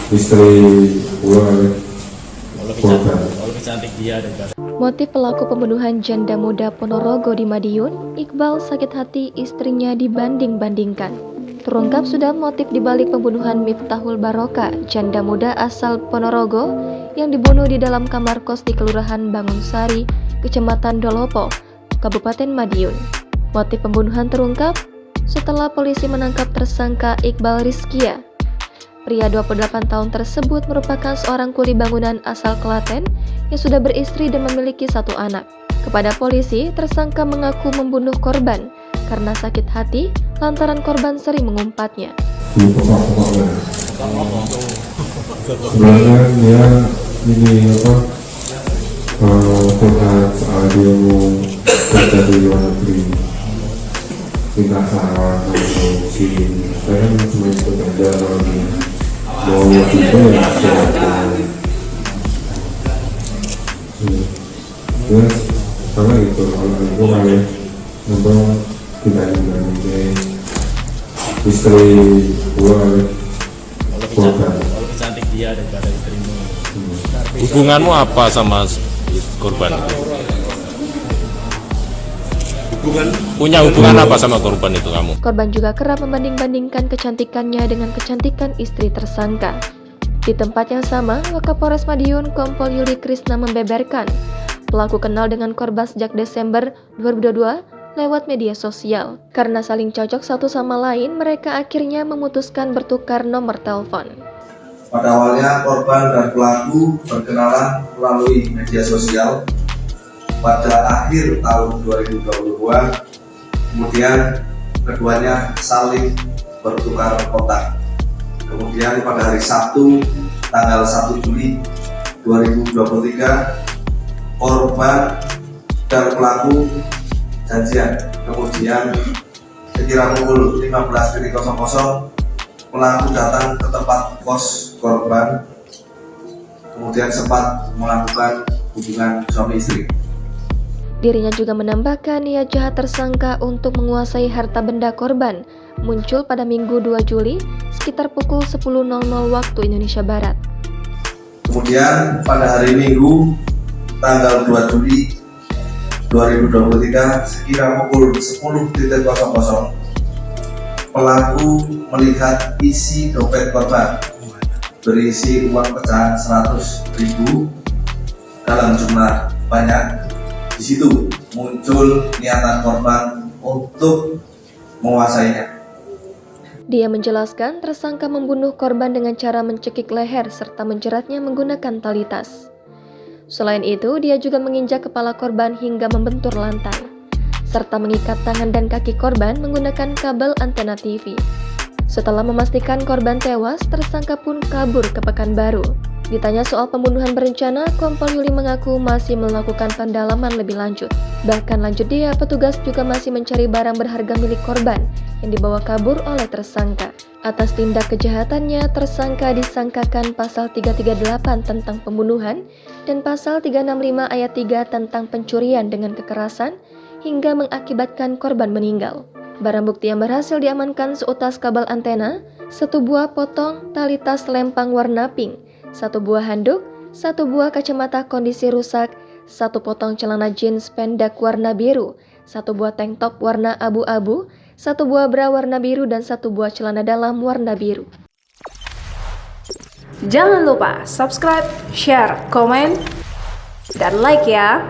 istri gua korban. Motif pelaku pembunuhan janda muda Ponorogo di Madiun, Iqbal sakit hati istrinya dibanding-bandingkan. Terungkap sudah motif dibalik pembunuhan Miftahul Baroka, janda muda asal Ponorogo yang dibunuh di dalam kamar kos di Kelurahan Bangunsari, Kecamatan Dolopo, Kabupaten Madiun. Motif pembunuhan terungkap setelah polisi menangkap tersangka Iqbal Rizkia. Pria 28 tahun tersebut merupakan seorang kuli bangunan asal Klaten yang sudah beristri dan memiliki satu anak. Kepada polisi, tersangka mengaku membunuh korban karena sakit hati lantaran korban sering mengumpatnya. Di pokok-pokoknya. Sebenarnya dia ini curhat soal dia mau kerja di luar negeri, minta saran atau sini. Saya kan cuma ikut aja lagi mau itu ya terus sama gitu kalau aku kali nonton dibanding istri gua korban. Cantik dia daripada istrimu. Hubunganmu apa sama korban itu? Punya hubungan apa sama korban itu kamu? Korban juga kerap membanding-bandingkan kecantikannya dengan kecantikan istri tersangka. Di tempat yang sama, Wakapolres Madiun Kompol Yuli Krisna membeberkan pelaku kenal dengan korban sejak Desember 2022 lewat media sosial. Karena saling cocok satu sama lain, mereka akhirnya memutuskan bertukar nomor telepon. Pada awalnya korban dan pelaku berkenalan melalui media sosial pada akhir tahun 2022, kemudian keduanya saling bertukar kontak. Kemudian pada hari Sabtu tanggal 1 Juli 2023, korban dan pelaku janjian. Kemudian sekira pukul 15.00 pelaku datang ke tempat kos korban, kemudian sempat melakukan hubungan suami istri. Dirinya juga menambahkan niat jahat tersangka untuk menguasai harta benda korban muncul pada Minggu 2 Juli sekitar pukul 10.00 waktu Indonesia Barat. Kemudian pada hari Minggu tanggal 2 Juli 2023 sekira pukul 10.00 pelaku melihat isi dompet korban berisi uang pecahan 100.000 dalam jumlah banyak. Di situ muncul niatan korban untuk menguasainya. Dia menjelaskan tersangka membunuh korban dengan cara mencekik leher serta menjeratnya menggunakan tali tas. Selain itu, dia juga menginjak kepala korban hingga membentur lantai, serta mengikat tangan dan kaki korban menggunakan kabel antena TV. Setelah memastikan korban tewas, tersangka pun kabur ke Pekanbaru. Ditanya soal pembunuhan berencana, Kompol Yuli mengaku masih melakukan pendalaman lebih lanjut. Bahkan lanjut dia, petugas juga masih mencari barang berharga milik korban yang dibawa kabur oleh tersangka. Atas tindak kejahatannya, tersangka disangkakan pasal 338 tentang pembunuhan dan pasal 365 ayat 3 tentang pencurian dengan kekerasan hingga mengakibatkan korban meninggal. Barang bukti yang berhasil diamankan seutas kabel antena, 1 buah potong tali tas lempang warna pink, 1 buah handuk, 1 buah kacamata kondisi rusak, 1 potong celana jeans pendek warna biru, 1 buah tank top warna abu-abu, 1 buah bra warna biru, dan 1 buah celana dalam warna biru. Jangan lupa subscribe, share, komen, dan like ya!